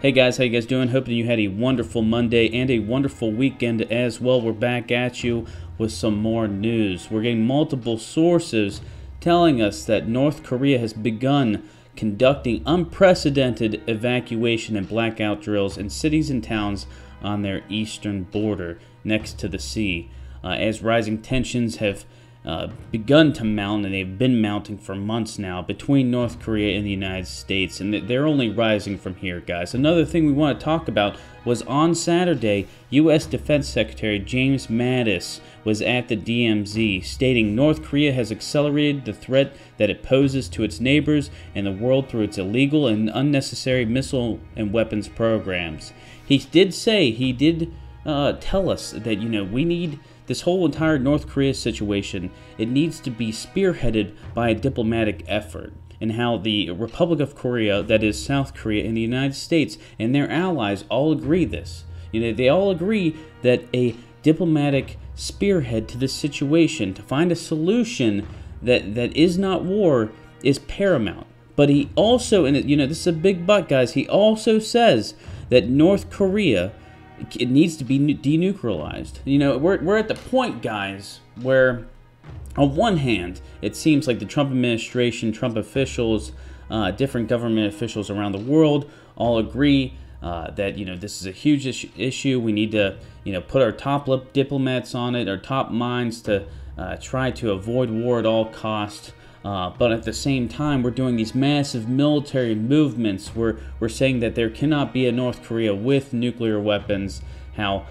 Hey guys, how you guys doing? Hoping you had a wonderful Monday and a wonderful weekend as well. We're back at you with some more news. We're getting multiple sources telling us that North Korea has begun conducting unprecedented evacuation and blackout drills in cities and towns on their eastern border next to the sea. As rising tensions have begun to mount, and they've been mounting for months now, between North Korea and the United States, and they're only rising from here, guys. Another thing we want to talk about was on Saturday, U.S. Defense Secretary James Mattis was at the DMZ, stating North Korea has accelerated the threat that it poses to its neighbors and the world through its illegal and unnecessary missile and weapons programs. He did tell us that, we need this whole entire North Korea situation, it needs to be spearheaded by a diplomatic effort, and how the Republic of Korea, that is South Korea, and the United States and their allies all agree this. They all agree that a diplomatic spearhead to this situation, to find a solution that is not war, is paramount. But he also, and this is a big but, guys, he also says that North Korea, it needs to be denuclearized. We're at the point, guys, where on one hand, it seems like the Trump administration, Trump officials, different government officials around the world all agree that, this is a huge issue. We need to, put our top diplomats on it, our top minds to try to avoid war at all costs. But at the same time, we're doing these massive military movements. We're saying that there cannot be a North Korea with nuclear weapons. How,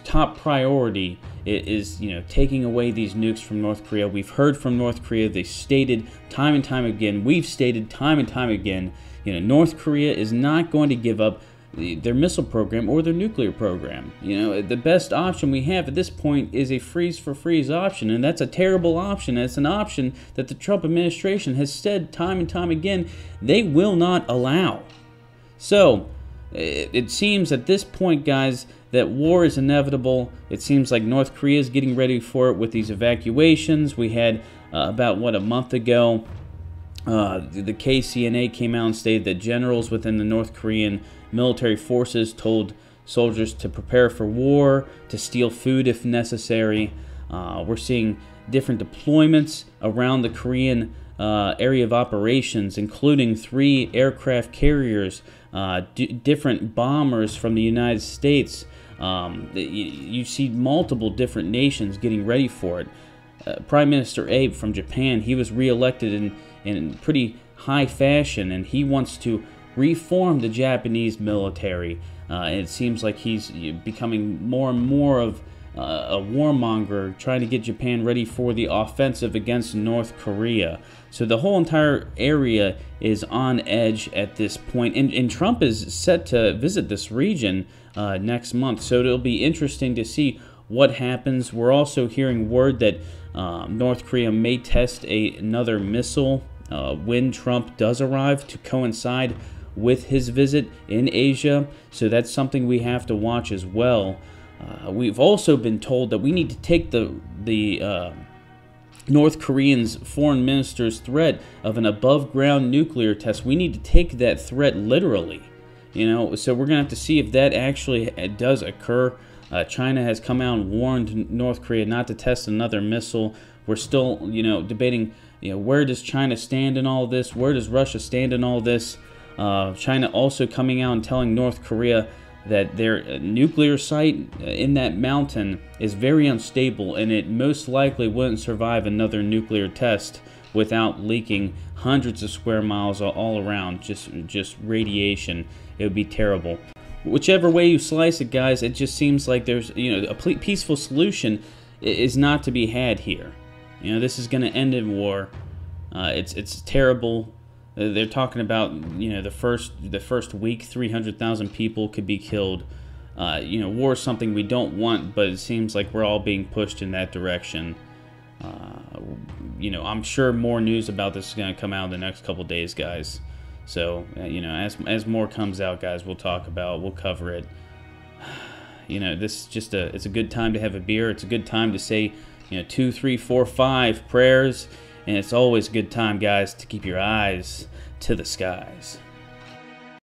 top priority is, taking away these nukes from North Korea. We've heard from North Korea. They stated time and time again. We've stated time and time again, North Korea is not going to give up their missile program or their nuclear program. The best option we have at this point is a freeze-for-freeze option, and that's a terrible option. It's an option that the Trump administration has said time and time again they will not allow. So it seems at this point, guys, that war is inevitable. It seems like North Korea is getting ready for it with these evacuations. We had about, a month ago, the KCNA came out and stated that generals within the North Korean military forces told soldiers to prepare for war, to steal food if necessary. We're seeing different deployments around the Korean area of operations, including 3 aircraft carriers, different bombers from the United States. You see multiple different nations getting ready for it. Prime Minister Abe from Japan, he was reelected in pretty high fashion, and he wants to reform the Japanese military. It seems like he's becoming more and more of a warmonger, trying to get Japan ready for the offensive against North Korea. So the whole entire area is on edge at this point, and Trump is set to visit this region next month, so it'll be interesting to see what happens. We're also hearing word that North Korea may test another missile when Trump does arrive, to coincide with his visit in Asia. So that's something we have to watch as well. We've also been told that we need to take the North Korean's foreign minister's threat of an above-ground nuclear test. We need to take that threat literally. So we're gonna have to see if that actually does occur. China has come out and warned North Korea not to test another missile. We're still, debating, where does China stand in all this? Where does Russia stand in all this? China also coming out and telling North Korea that their nuclear site in that mountain is very unstable, and it most likely wouldn't survive another nuclear test without leaking hundreds of square miles all around, just radiation. It would be terrible. Whichever way you slice it, guys, it just seems like there's, a peaceful solution is not to be had here. This is going to end in war. It's terrible. They're talking about, the first week, 300,000 people could be killed. War is something we don't want, but it seems like we're all being pushed in that direction. I'm sure more news about this is going to come out in the next couple days, guys. So, as more comes out, guys, we'll cover it. This is just it's a good time to have a beer. It's a good time to say, 2, 3, 4, 5 prayers. And it's always a good time, guys, to keep your eyes to the skies.